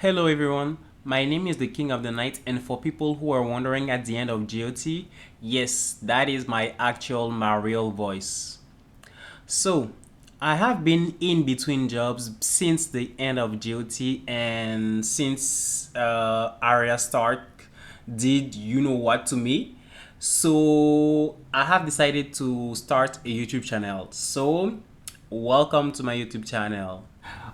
Hello everyone, my name is the King of the Night, and for people who are wondering at the end of GOT, yes, that is my real voice. So, I have been in between jobs since the end of GOT and since Arya Stark did you know what to me. So, I have decided to start a YouTube channel. So, welcome to my YouTube channel.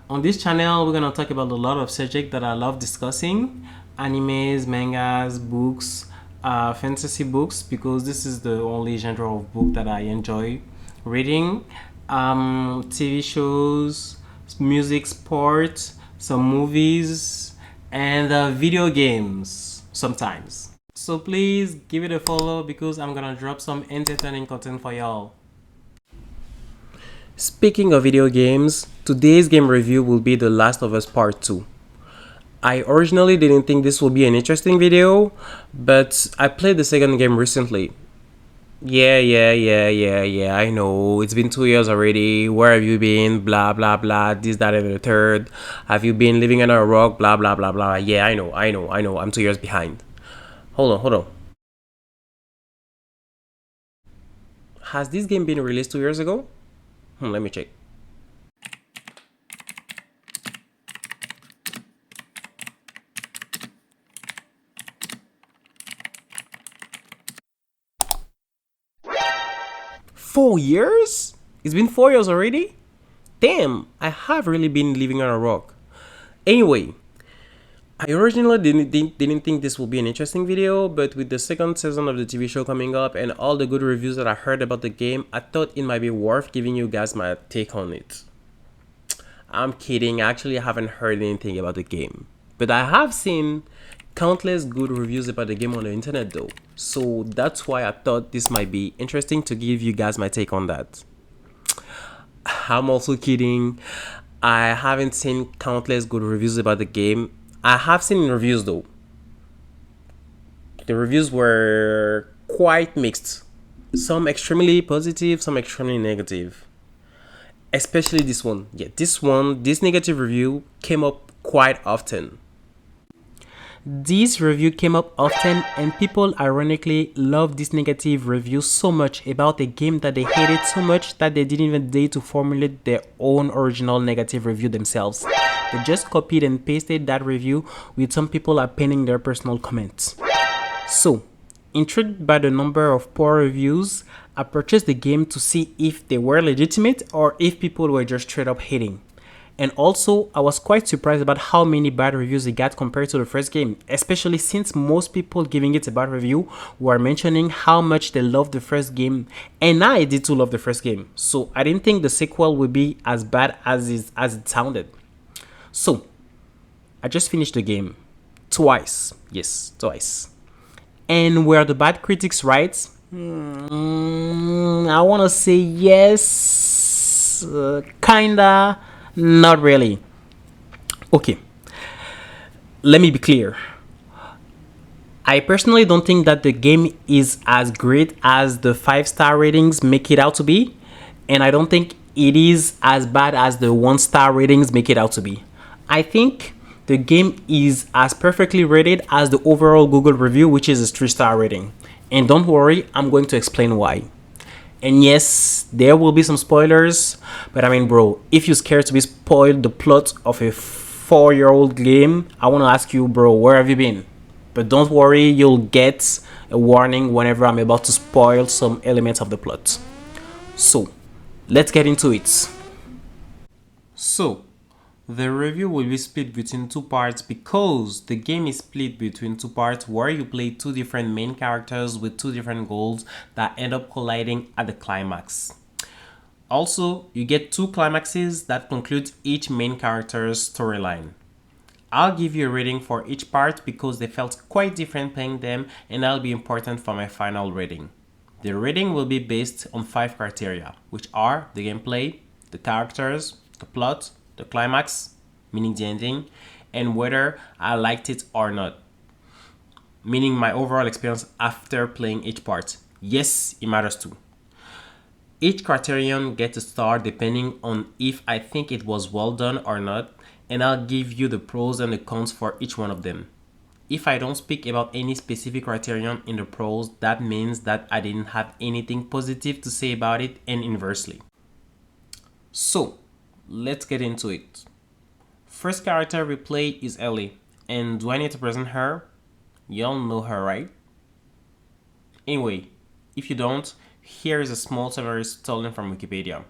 On this channel, we're gonna talk about a lot of subjects that I love discussing: animes, mangas, books, fantasy books, because this is the only genre of book that I enjoy reading. TV shows, music, sport, some movies, and video games sometimes. So please give it a follow because I'm gonna drop some entertaining content for y'all. Speaking of video games, today's game review will be The Last of Us Part 2. I originally didn't think this would be an interesting video, but I played the second game recently. Yeah, I know. It's been 2 years already. Where have you been? Blah, blah, blah. This, that, and the third. Have you been living under a rock? Blah, blah, blah, blah. Yeah, I know. I'm 2 years behind. Hold on. Has this game been released 2 years ago? Let me check. 4 years? It's been 4 years already? Damn, I have really been living on a rock. Anyway, I originally didn't think this would be an interesting video, but with the second season of the TV show coming up and all the good reviews that I heard about the game, I thought it might be worth giving you guys my take on it. I'm kidding, I actually haven't heard anything about the game. But I have seen countless good reviews about the game on the internet though. So that's why I thought this might be interesting to give you guys my take on that. I'm also kidding. I haven't seen countless good reviews about the game. I have seen reviews though. The reviews were quite mixed. Some extremely positive, some extremely negative. Especially this one. Yeah, this negative review came up quite often. This review came up often, and people ironically love this negative review so much about a game that they hated so much that they didn't even dare to formulate their own original negative review themselves. They just copied and pasted that review, with some people appending their personal comments. So, intrigued by the number of poor reviews, I purchased the game to see if they were legitimate or if people were just straight up hating. And also, I was quite surprised about how many bad reviews it got compared to the first game, especially since most people giving it a bad review were mentioning how much they loved the first game, and I did too love the first game. So I didn't think the sequel would be as bad as it sounded. So, I just finished the game. Twice. Yes, twice. And were the bad critics right? I want to say yes, kinda, not really. Okay, let me be clear. I personally don't think that the game is as great as the 5-star ratings make it out to be, and I don't think it is as bad as the 1-star ratings make it out to be. I think the game is as perfectly rated as the overall Google review, which is a 3-star rating. And don't worry, I'm going to explain why. And yes, there will be some spoilers, but I mean, bro, if you're scared to be spoiled the plot of a 4-year-old game, I want to ask you, bro, where have you been? But don't worry, you'll get a warning whenever I'm about to spoil some elements of the plot. So, let's get into it. So, the review will be split between two parts because the game is split between two parts where you play two different main characters with two different goals that end up colliding at the climax. Also, you get two climaxes that conclude each main character's storyline. I'll give you a rating for each part because they felt quite different playing them, and that'll be important for my final rating. The rating will be based on 5 criteria, which are the gameplay, the characters, the plot, the climax, meaning the ending, and whether I liked it or not, meaning my overall experience after playing each part. Yes, it matters too. Each criterion gets a star depending on if I think it was well done or not, and I'll give you the pros and the cons for each one of them. If I don't speak about any specific criterion in the pros, that means that I didn't have anything positive to say about it, and inversely. So, let's get into it. First character we play is Ellie, and do I need to present her? Y'all know her, right? Anyway, if you don't, here is a small summary stolen from Wikipedia.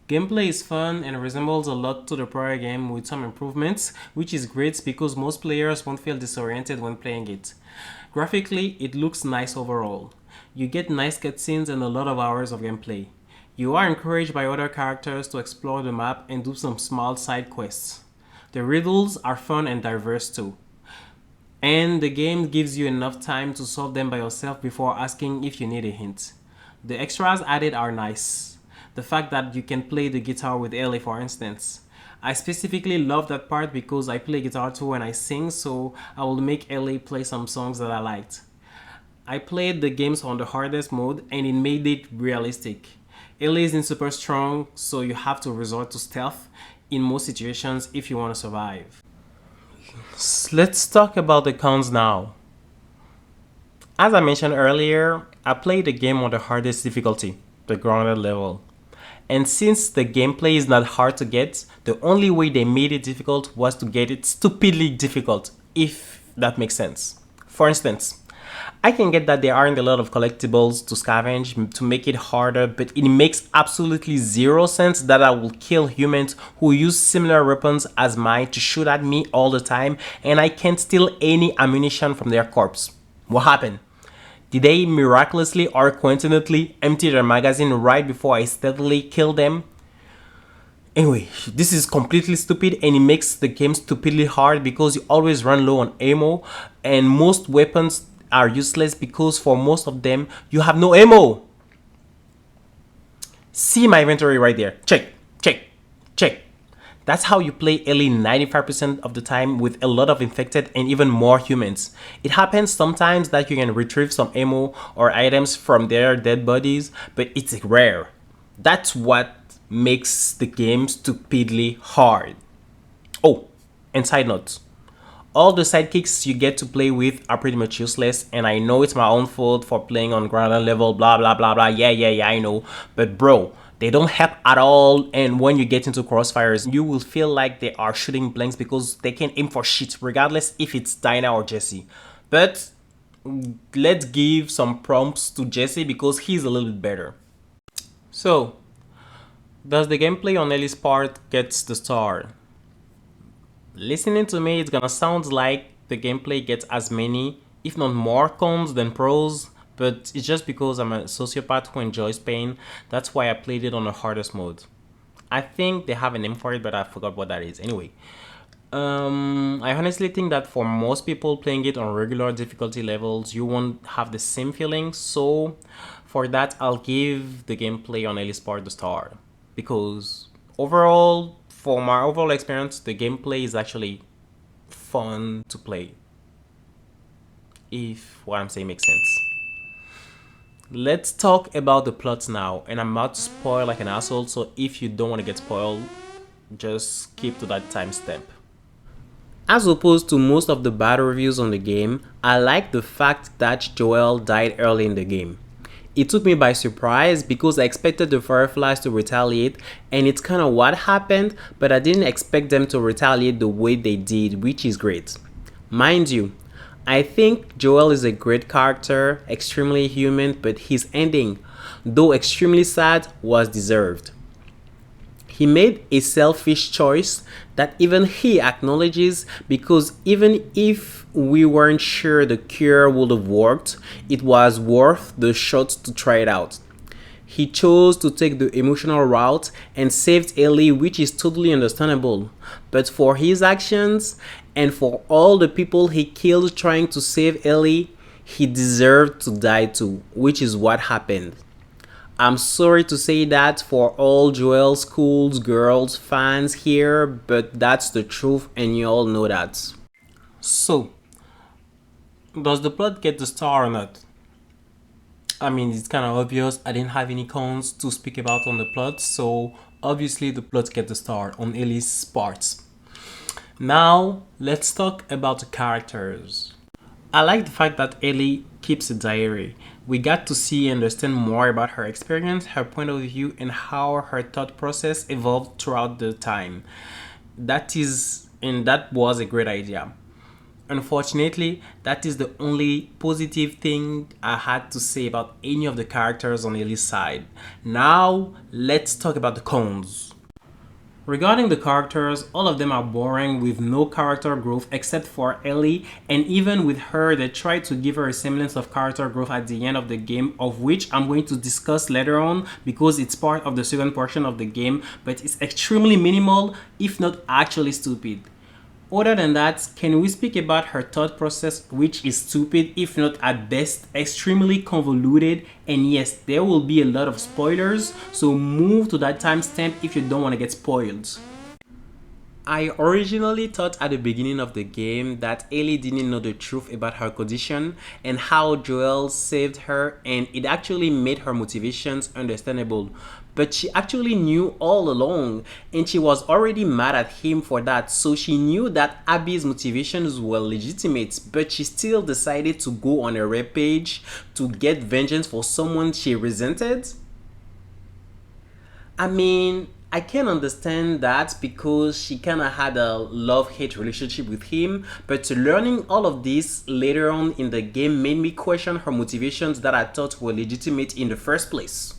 Gameplay is fun and resembles a lot to the prior game with some improvements, which is great because most players won't feel disoriented when playing it. Graphically, it looks nice overall. You get nice cutscenes and a lot of hours of gameplay. You are encouraged by other characters to explore the map and do some small side quests. The riddles are fun and diverse too. And the game gives you enough time to solve them by yourself before asking if you need a hint. The extras added are nice. The fact that you can play the guitar with Ellie, for instance. I specifically love that part because I play guitar too when I sing, so I will make Ellie play some songs that I liked. I played the games on the hardest mode and it made it realistic. Ellie isn't super strong, so you have to resort to stealth in most situations if you want to survive. Let's talk about the cons now. As I mentioned earlier, I played the game on the hardest difficulty, the grounded level. And since the gameplay is not hard to get, the only way they made it difficult was to get it stupidly difficult, if that makes sense. For instance, I can get that there aren't a lot of collectibles to scavenge to make it harder, but it makes absolutely zero sense that I will kill humans who use similar weapons as mine to shoot at me all the time and I can't steal any ammunition from their corpse. What happened? Did they miraculously or coincidentally empty their magazine right before I stealthily kill them? Anyway, this is completely stupid and it makes the game stupidly hard because you always run low on ammo and most weapons are useless because for most of them you have no ammo. See my inventory right there. Check, check, check. That's how you play Ellie 95% of the time with a lot of infected and even more humans. It happens sometimes that you can retrieve some ammo or items from their dead bodies, but it's rare. That's what makes the game stupidly hard. Oh, and side note. All the sidekicks you get to play with are pretty much useless, and I know it's my own fault for playing on ground level, blah blah blah blah, yeah, I know. But bro, they don't help at all, and when you get into crossfires, you will feel like they are shooting blanks because they can't aim for shit, regardless if it's Dinah or Jesse. But let's give some prompts to Jesse because he's a little bit better. So, does the gameplay on Ellie's part gets the star? Listening to me, it's gonna sound like the gameplay gets as many, if not more cons than pros, but it's just because I'm a sociopath who enjoys pain. That's why I played it on the hardest mode. I think they have a name for it, but I forgot what that is. Anyway, I honestly think that for most people playing it on regular difficulty levels, you won't have the same feeling. So for that, I'll give the gameplay on Ellie's part the star. Because overall, for my overall experience, the gameplay is actually fun to play. If what I'm saying makes sense. Let's talk about the plot now, and I'm about to spoil like an asshole, so if you don't want to get spoiled, just skip to that timestamp. As opposed to most of the bad reviews on the game, I like the fact that Joel died early in the game. It took me by surprise because I expected the Fireflies to retaliate, and it's kind of what happened, but I didn't expect them to retaliate the way they did, which is great. Mind you, I think Joel is a great character, extremely human, but his ending, though extremely sad, was deserved. He made a selfish choice that even he acknowledges because even if we weren't sure the cure would have worked, it was worth the shot to try it out. He chose to take the emotional route and saved Ellie, which is totally understandable. But for his actions and for all the people he killed trying to save Ellie, he deserved to die too, which is what happened. I'm sorry to say that for all Joel Schools girls fans here, but that's the truth and you all know that. So, does the plot get the star or not? I mean, it's kind of obvious. I didn't have any cons to speak about on the plot, so obviously the plot gets the star on Ellie's parts. Now, let's talk about the characters. I like the fact that Ellie keeps a diary. We got to see and understand more about her experience, her point of view, and how her thought process evolved throughout the time. That was a great idea. Unfortunately, that is the only positive thing I had to say about any of the characters on Ellie's side. Now, let's talk about the cons. Regarding the characters, all of them are boring with no character growth except for Ellie, and even with her, they try to give her a semblance of character growth at the end of the game, of which I'm going to discuss later on because it's part of the second portion of the game, but it's extremely minimal, if not actually stupid. Other than that, can we speak about her thought process, which is stupid, if not at best extremely convoluted? And yes, there will be a lot of spoilers, so move to that timestamp if you don't want to get spoiled. I originally thought at the beginning of the game that Ellie didn't know the truth about her condition and how Joel saved her, and it actually made her motivations understandable. But she actually knew all along, and she was already mad at him for that, so she knew that Abby's motivations were legitimate, but she still decided to go on a rampage to get vengeance for someone she resented. I mean, I can understand that because she kind of had a love hate relationship with him, but learning all of this later on in the game made me question her motivations that I thought were legitimate in the first place.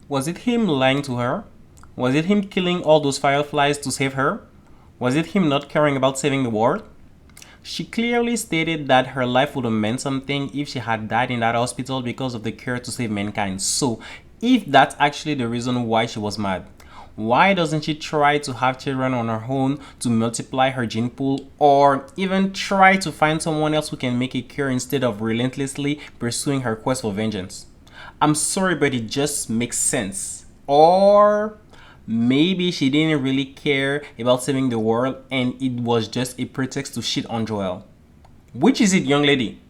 Was it him lying to her? Was it him killing all those fireflies to save her? Was it him not caring about saving the world? She clearly stated that her life would have meant something if she had died in that hospital because of the cure to save mankind. So, if that's actually the reason why she was mad, why doesn't she try to have children on her own to multiply her gene pool, or even try to find someone else who can make a cure instead of relentlessly pursuing her quest for vengeance? I'm sorry, but it just makes sense. Or maybe she didn't really care about saving the world and it was just a pretext to shit on Joel. Which is it, young lady?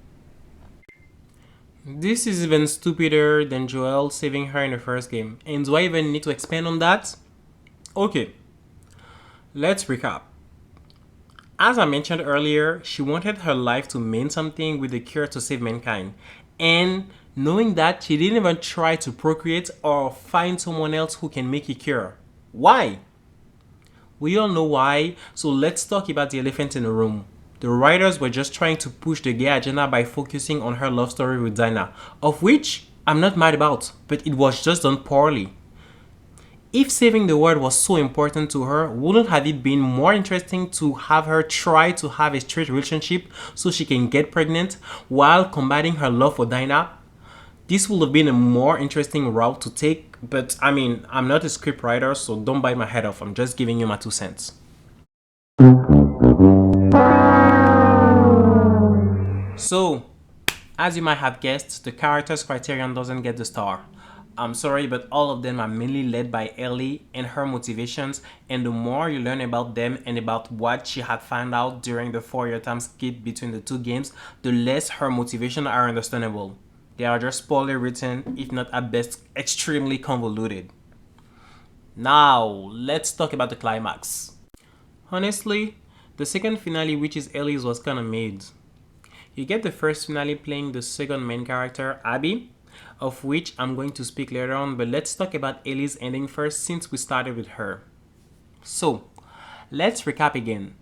This is even stupider than Joel saving her in the first game. And do I even need to expand on that? Okay, let's recap. As I mentioned earlier, she wanted her life to mean something with the cure to save mankind. And knowing that, she didn't even try to procreate or find someone else who can make a cure. Why? We all know why, so let's talk about the elephant in the room. The writers were just trying to push the gay agenda by focusing on her love story with Dinah, of which I'm not mad about, but it was just done poorly. If saving the world was so important to her, wouldn't have it been more interesting to have her try to have a straight relationship so she can get pregnant while combating her love for Dinah? This would have been a more interesting route to take, but I mean, I'm not a scriptwriter, so don't bite my head off. I'm just giving you my 2 cents. So, as you might have guessed, the character's criterion doesn't get the star. I'm sorry, but all of them are mainly led by Ellie and her motivations, and the more you learn about them and about what she had found out during the 4-year time skip between the two games, the less her motivations are understandable. They are just poorly written, if not at best extremely convoluted. Now, let's talk about the climax. Honestly, the second finale, which is Ellie's, was kinda made. You get the first finale playing the second main character, Abby, of which I'm going to speak later on, but let's talk about Ellie's ending first since we started with her. So, let's recap again.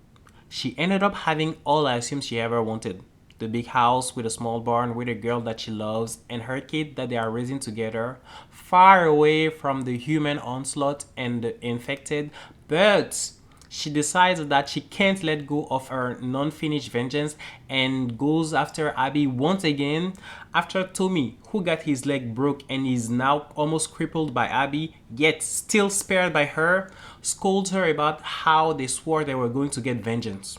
She ended up having all I assume she ever wanted. The big house with a small barn with a girl that she loves and her kid that they are raising together, far away from the human onslaught and the infected, but she decides that she can't let go of her non-finished vengeance and goes after Abby once again after Tommy, who got his leg broke and is now almost crippled by Abby, yet still spared by her, scolds her about how they swore they were going to get vengeance.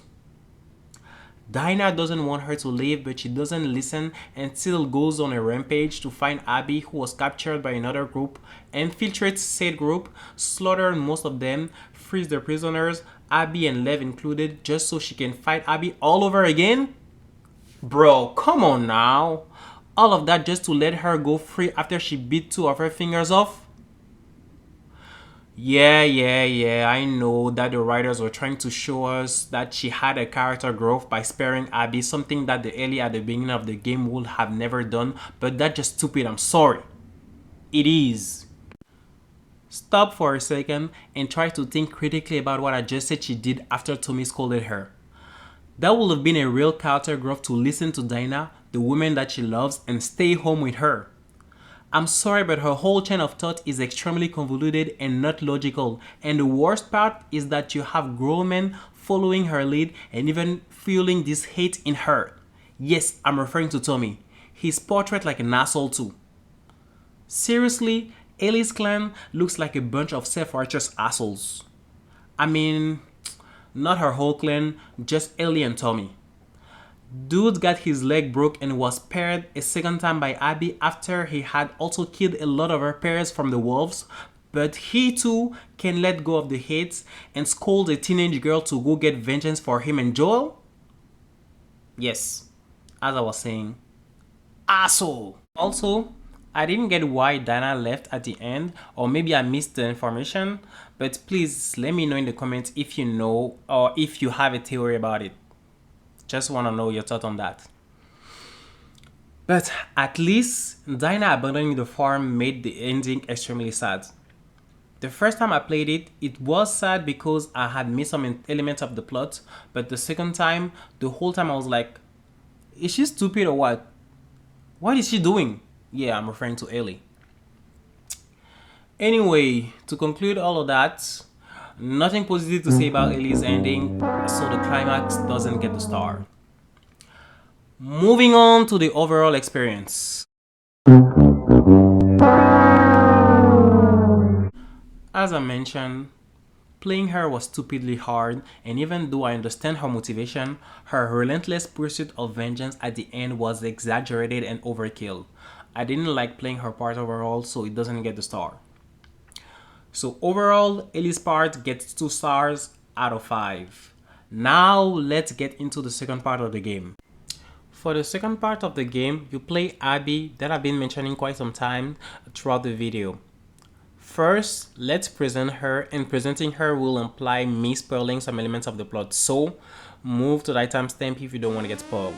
Dinah doesn't want her to leave, but she doesn't listen and still goes on a rampage to find Abby, who was captured by another group, infiltrates said group, slaughter most of them, frees the prisoners, Abby and Lev included, just so she can fight Abby all over again? Bro, come on now. All of that just to let her go free after she bit 2 of her fingers off? Yeah, I know that the writers were trying to show us that she had a character growth by sparing Abby, something that the Ellie at the beginning of the game would have never done, but that's just stupid, I'm sorry. It is. Stop for a second and try to think critically about what I just said she did after Tommy scolded her. That would have been a real character growth to listen to Dinah, the woman that she loves, and stay home with her. I'm sorry, but her whole chain of thought is extremely convoluted and not logical. And the worst part is that you have grown men following her lead and even feeling this hate in her. Yes, I'm referring to Tommy. He's portrayed like an asshole too. Seriously, Ellie's clan looks like a bunch of self-righteous assholes. I mean, not her whole clan, just Ellie and Tommy. Dude got his leg broke and was spared a second time by Abby after he had also killed a lot of her parents from the wolves, but he too can let go of the hate and scold a teenage girl to go get vengeance for him and Joel? Yes, as I was saying, asshole. Also, I didn't get why Dana left at the end, or maybe I missed the information, but please let me know in the comments if you know or if you have a theory about it. Just want to know your thought on that. But at least Dinah abandoning the farm made the ending extremely sad. The first time I played it, it was sad because I had missed some elements of the plot, but the second time, the whole time I was like, is she stupid or what? What is she doing? Yeah, I'm referring to Ellie. Anyway, to conclude all of that, nothing positive to say about Ellie's ending, so the climax doesn't get the star. Moving on to the overall experience. As I mentioned, playing her was stupidly hard, and even though I understand her motivation, her relentless pursuit of vengeance at the end was exaggerated and overkill. I didn't like playing her part overall, so it doesn't get the star. So overall, Ellie's part gets 2 stars out of 5. Now let's get into the second part of the game. For the second part of the game, you play Abby that I've been mentioning quite some time throughout the video. First, let's present her, and presenting her will imply me spoiling some elements of the plot, so move to that timestamp if you don't want to get spoiled.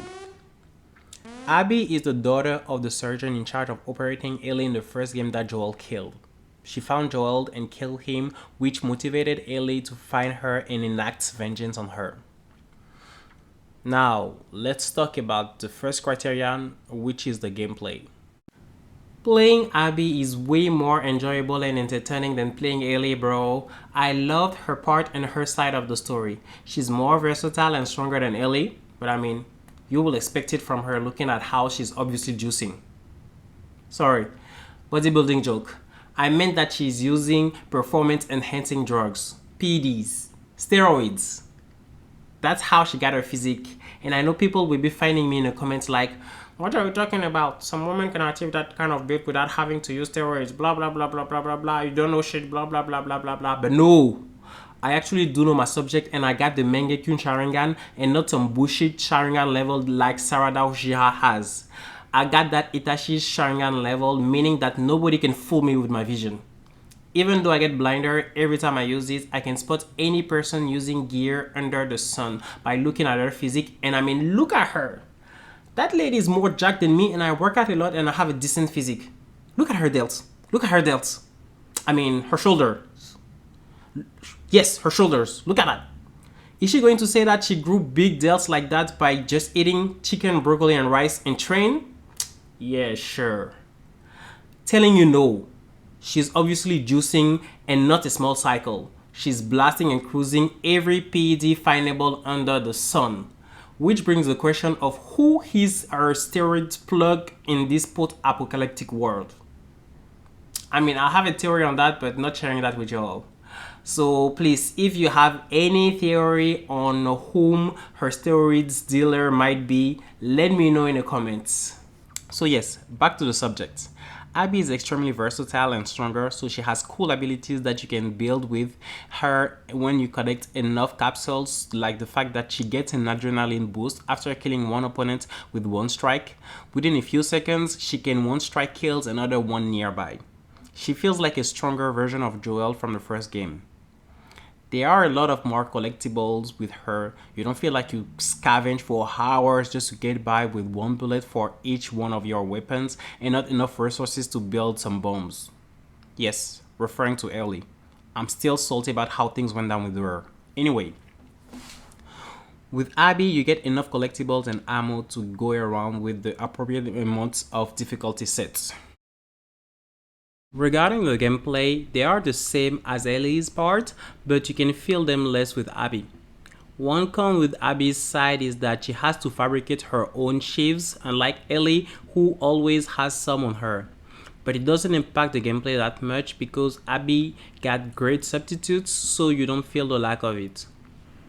Abby is the daughter of the surgeon in charge of operating Ellie in the first game that Joel killed. She found Joel and killed him, which motivated Ellie to find her and enact vengeance on her. Now, let's talk about the first criterion, which is the gameplay. Playing Abby is way more enjoyable and entertaining than playing Ellie, bro. I loved her part and her side of the story. She's more versatile and stronger than Ellie, but I mean, you will expect it from her looking at how she's obviously juicing. Sorry, bodybuilding joke. I meant that she's using performance enhancing drugs, PEDs, steroids. That's how she got her physique. And I know people will be finding me in the comments like, what are you talking about? Some woman can achieve that kind of build without having to use steroids, blah, blah, blah, blah, blah, blah, blah. You don't know shit, blah, blah, blah, blah, blah, blah. But no, I actually do know my subject, and I got the Mangekyou Sharingan and not some bullshit Sharingan level like Sarada Uchiha has. I got that Itachi's Sharingan level, meaning that nobody can fool me with my vision. Even though I get blinder every time I use it, I can spot any person using gear under the sun by looking at her physique, and I mean, look at her. That lady is more jacked than me, and I work out a lot and I have a decent physique. Look at her delts. Look at her delts. I mean, her shoulder. Yes, her shoulders. Look at that. Is she going to say that she grew big delts like that by just eating chicken, broccoli, and rice and train? Yeah, sure. Telling you no. She's obviously juicing and not a small cycle. She's blasting and cruising every PED findable under the sun. Which brings the question of who is our steroid plug in this post-apocalyptic world. I mean, I have a theory on that, but not sharing that with y'all. So please, if you have any theory on whom her steroids dealer might be, let me know in the comments. So yes, back to the subject. Abby is extremely versatile and stronger, so she has cool abilities that you can build with her when you collect enough capsules, like the fact that she gets an adrenaline boost after killing one opponent with one strike. Within a few seconds, she can one strike kills another one nearby. She feels like a stronger version of Joel from the first game. There are a lot of more collectibles with her. You don't feel like you scavenge for hours just to get by with one bullet for each one of your weapons and not enough resources to build some bombs. Yes, referring to Ellie. I'm still salty about how things went down with her. Anyway, with Abby, you get enough collectibles and ammo to go around with the appropriate amounts of difficulty sets. Regarding the gameplay, they are the same as Ellie's part, but you can feel them less with Abby. One con with Abby's side is that she has to fabricate her own sheaves, unlike Ellie, who always has some on her. But it doesn't impact the gameplay that much because Abby got great substitutes, so you don't feel the lack of it.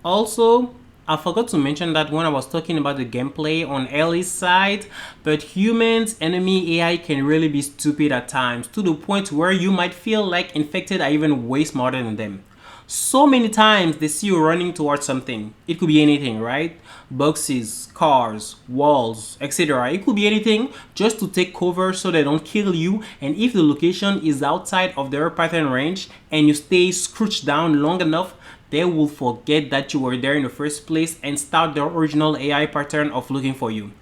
Also, I forgot to mention that when I was talking about the gameplay on Ellie's side, but humans enemy AI can really be stupid at times to the point where you might feel like infected are even way smarter than them. So many times they see you running towards something. It could be anything, right? Boxes, cars, walls, etc. It could be anything just to take cover so they don't kill you. And if the location is outside of their pattern range and you stay scrooched down long enough, they will forget that you were there in the first place and start their original AI pattern of looking for you.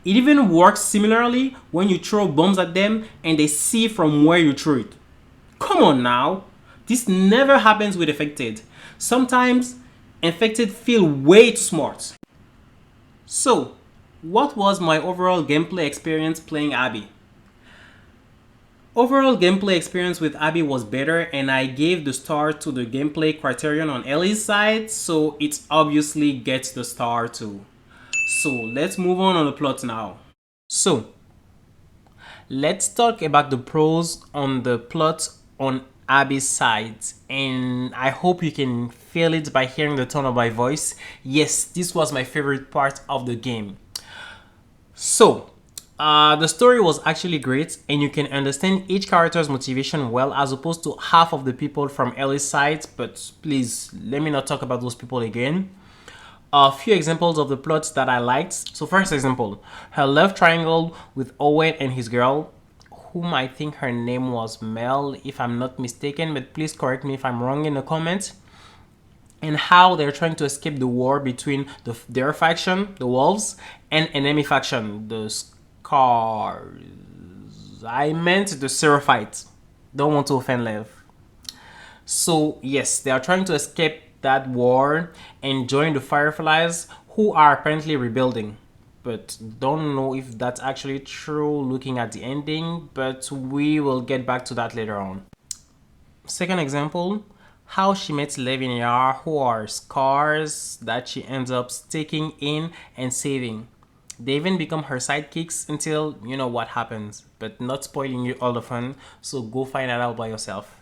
It even works similarly when you throw bombs at them and they see from where you threw it. Come on now. This never happens with infected. Sometimes infected feel way too smart. So, what was my overall gameplay experience playing Abby? Overall gameplay experience with Abby was better, and I gave the star to the gameplay criterion on Ellie's side, so it obviously gets the star too. So let's move on the plot now. So let's talk about the pros on the plot on Abby's side, and I hope you can feel it by hearing the tone of my voice. Yes, this was my favorite part of the game. So, the story was actually great, and you can understand each character's motivation well, as opposed to half of the people from Ellie's side. But please, let me not talk about those people again. A few examples of the plots that I liked. So, first example, her love triangle with Owen and his girl, whom I think her name was Mel, if I'm not mistaken, but please correct me if I'm wrong in the comments. And how they're trying to escape the war between their faction, the Wolves, and enemy faction, the Scars. I meant the Seraphites. Don't want to offend Lev. So yes, they are trying to escape that war and join the Fireflies, who are apparently rebuilding. But don't know if that's actually true looking at the ending, but we will get back to that later on. Second example, how she met Lev and Yara, who are Scars that she ends up sticking in and saving. They even become her sidekicks until you know what happens, but not spoiling you all the fun, so go find that out by yourself.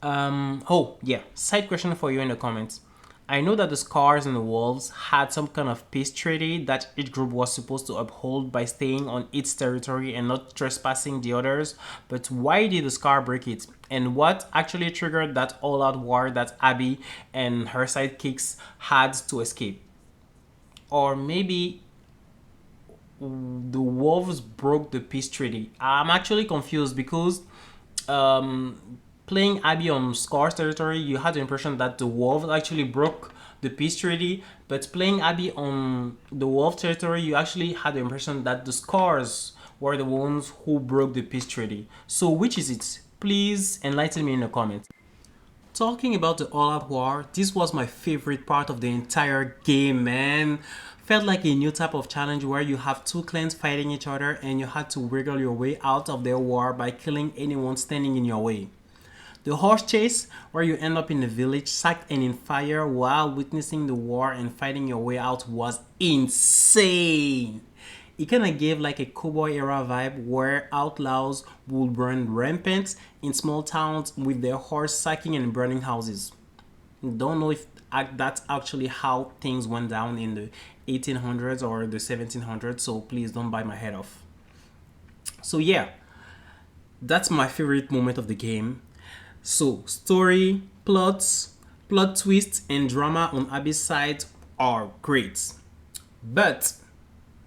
Oh yeah, side question for you in the comments. I know that the Scars and the Wolves had some kind of peace treaty that each group was supposed to uphold by staying on its territory and not trespassing the others, but why did the Scar break it? And what actually triggered that all-out war that Abby and her sidekicks had to escape? Or maybe the Wolves broke the peace treaty. I'm actually confused because playing Abby on Scar's territory, you had the impression that the Wolves actually broke the peace treaty, but playing Abby on the Wolf territory, you actually had the impression that the Scars were the ones who broke the peace treaty. So which is it? Please enlighten me in the comments. Talking about the all-out war, this was my favorite part of the entire game, man. Felt like a new type of challenge where you have two clans fighting each other and you had to wiggle your way out of their war by killing anyone standing in your way. The horse chase, where you end up in a village sacked and in fire while witnessing the war and fighting your way out, was insane. It kind of gave like a cowboy era vibe where outlaws would run rampant in small towns with their horse sacking and burning houses. Don't know if that's actually how things went down in the 1800s or the 1700s, so please don't bite my head off. So yeah, That's my favorite moment of the game. So, story, plots, plot twists, and drama on Abby's side are great. But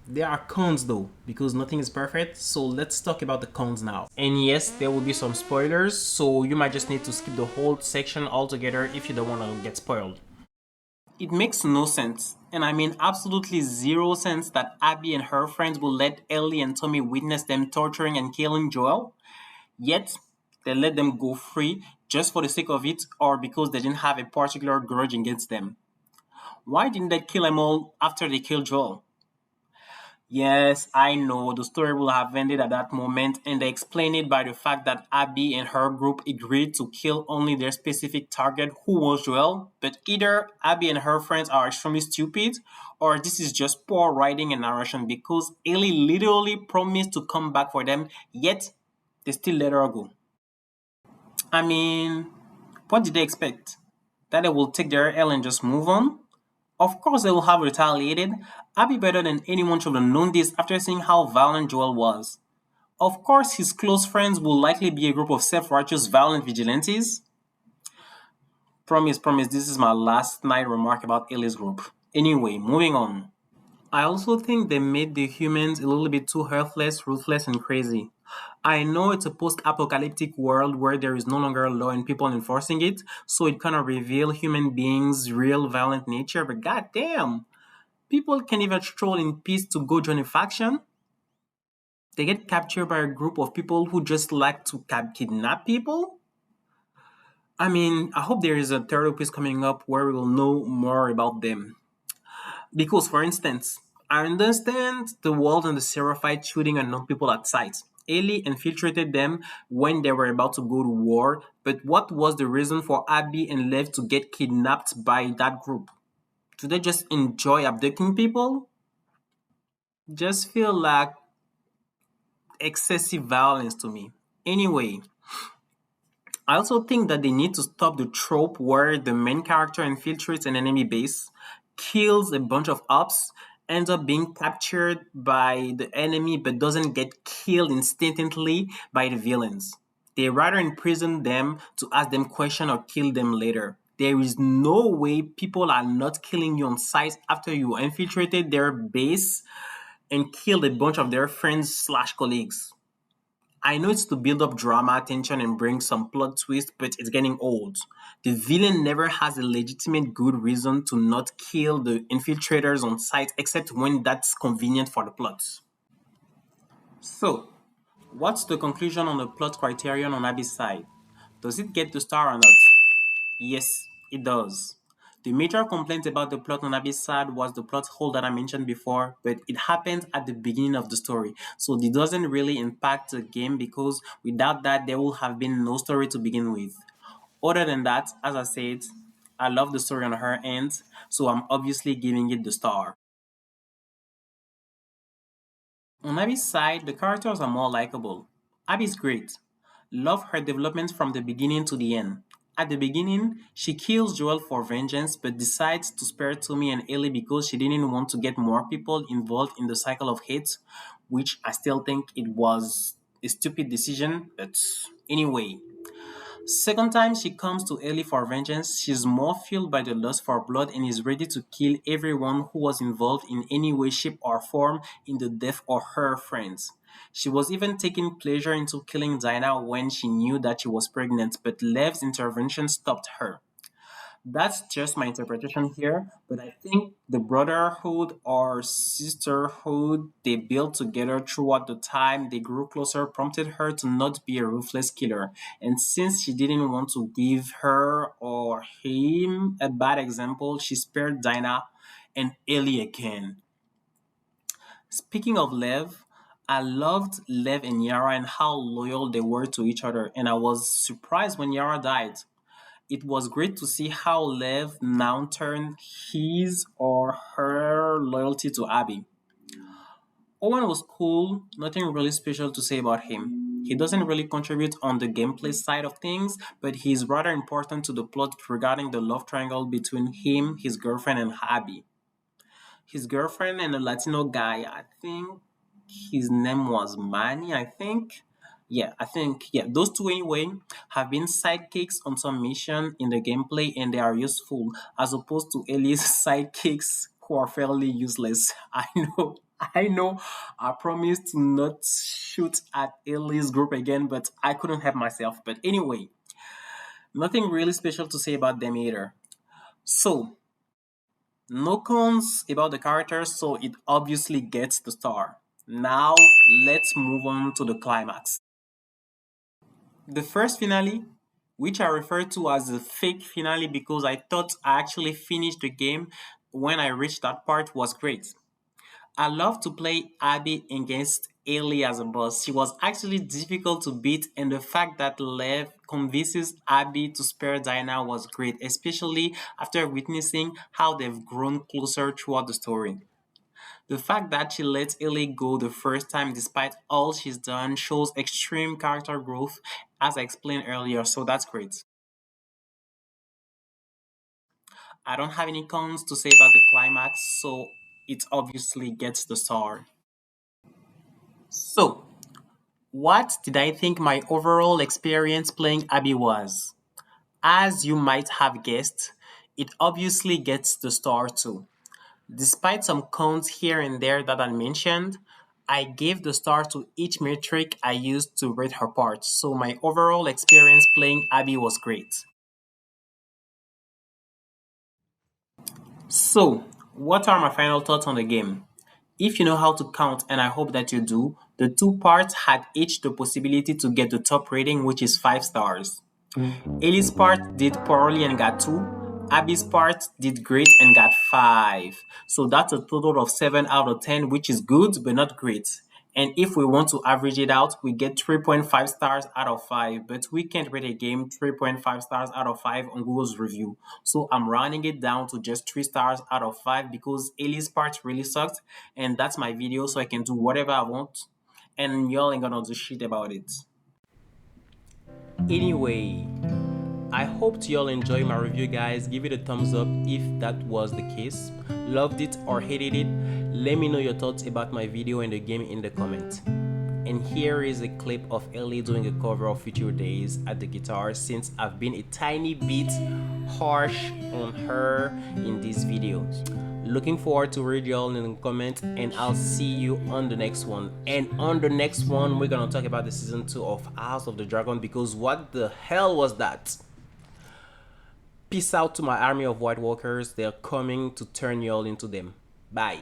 there are cons though, because nothing is perfect. So let's talk about the cons now. And yes, there will be some spoilers, so you might just need to skip the whole section altogether if you don't want to get spoiled. It makes no sense, and I mean absolutely zero sense, that Abby and her friends will let Ellie and Tommy witness them torturing and killing Joel, yet they let them go free just for the sake of it or because they didn't have a particular grudge against them. Why didn't they kill them all after they killed Joel? Yes, I know the story will have ended at that moment, and they explain it by the fact that Abby and her group agreed to kill only their specific target, who was Joel. But either Abby and her friends are extremely stupid, or this is just poor writing and narration, because Ellie literally promised to come back for them, yet they still let her go. I mean, what did they expect? That they will take their L and just move on? Of course they will have retaliated. Abby better than anyone should have known this after seeing how violent Joel was. Of course his close friends will likely be a group of self-righteous violent vigilantes. Promise, promise, this is my last night remark about Ellie's group. Anyway, moving on. I also think they made the humans a little bit too heartless, ruthless, and crazy. I know it's a post-apocalyptic world where there is no longer law and people enforcing it, so it kind of reveals human beings' real violent nature, but goddamn, people can't even stroll in peace to go join a faction. They get captured by a group of people who just like to kidnap people. I mean, I hope there is a third piece coming up where we will know more about them. Because, for instance, I understand the Walt and the Seraphite shooting unknown people at sight. Ellie infiltrated them when they were about to go to war, but what was the reason for Abby and Lev to get kidnapped by that group? Do they just enjoy abducting people? Just feel like excessive violence to me. Anyway, I also think that they need to stop the trope where the main character infiltrates an enemy base, kills a bunch of ops, ends up being captured by the enemy but doesn't get killed instantly by the villains. They rather imprison them to ask them questions or kill them later. There is no way people are not killing you on sight after you infiltrated their base and killed a bunch of their friends slash colleagues. I know it's to build up drama, tension, and bring some plot twist, but it's getting old. The villain never has a legitimate good reason to not kill the infiltrators on sight except when that's convenient for the plot. So, what's the conclusion on the plot criterion on Abby's side? Does it get the star or not? Yes, it does. The major complaint about the plot on Abby's side was the plot hole that I mentioned before, but it happened at the beginning of the story. So it doesn't really impact the game because without that, there will have been no story to begin with. Other than that, as I said, I love the story on her end, so I'm obviously giving it the star. On Abby's side, the characters are more likable. Abby's great. Love her development from the beginning to the end. At the beginning, she kills Joel for vengeance but decides to spare Tommy and Ellie because she didn't want to get more people involved in the cycle of hate, which I still think it was a stupid decision, but anyway. Second time she comes to Ellie for vengeance, she's more fueled by the lust for blood and is ready to kill everyone who was involved in any way, shape, or form in the death of her friends. She was even taking pleasure into killing Dinah when she knew that she was pregnant, but Lev's intervention stopped her. That's just my interpretation here, but I think the brotherhood or sisterhood they built together throughout the time they grew closer prompted her to not be a ruthless killer. And since she didn't want to give her or him a bad example, she spared Dinah and Ellie again. Speaking of Lev, I loved Lev and Yara and how loyal they were to each other, and I was surprised when Yara died. It was great to see how Lev now turned his or her loyalty to Abby. Owen was cool, nothing really special to say about him. He doesn't really contribute on the gameplay side of things, but he's rather important to the plot regarding the love triangle between him, his girlfriend, and Abby. His girlfriend and a Latino guy, I think his name was Manny, I think. Yeah, I think those two anyway have been sidekicks on some mission in the gameplay and they are useful as opposed to Ellie's sidekicks who are fairly useless. I know I promised to not shoot at Ellie's group again, but I couldn't help myself. But anyway, nothing really special to say about them either. So no cons about the characters, so it obviously gets the star. Now let's move on to the climax. The first finale, which I refer to as the fake finale because I thought I actually finished the game when I reached that part, was great. I love to play Abby against Ellie as a boss. She was actually difficult to beat, and the fact that Lev convinces Abby to spare Diana was great, especially after witnessing how they've grown closer throughout the story. The fact that she lets Ellie go the first time despite all she's done shows extreme character growth, as I explained earlier, so that's great. I don't have any cons to say about the climax, so it obviously gets the star. So, what did I think my overall experience playing Abby was? As you might have guessed, it obviously gets the star too. Despite some cons here and there that I mentioned, I gave the star to each metric I used to rate her part, so my overall experience playing Abby was great. So, what are my final thoughts on the game? If you know how to count, and I hope that you do, the two parts had each the possibility to get the top rating, which is 5 stars. Ellie's part did poorly and got 2. Abby's part did great and got 5. So that's a total of 7 out of 10, which is good but not great. And if we want to average it out, we get 3.5 stars out of 5. But we can't rate a game 3.5 stars out of 5 on Google's review. So I'm rounding it down to just 3 stars out of 5 because Ellie's part really sucked. And that's my video, so I can do whatever I want. And y'all ain't gonna do shit about it. Anyway, I hope you all enjoy my review, guys. Give it a thumbs up if that was the case. Loved it or hated it? Let me know your thoughts about my video and the game in the comment. And here is a clip of Ellie doing a cover of Future Days at the guitar, since I've been a tiny bit harsh on her in this video. Looking forward to read y'all in the comment, and I'll see you on the next one. And on the next one, we're gonna talk about the season 2 of House of the Dragon, because what the hell was that? Peace out to my army of White Walkers. They're coming to turn y'all into them. Bye.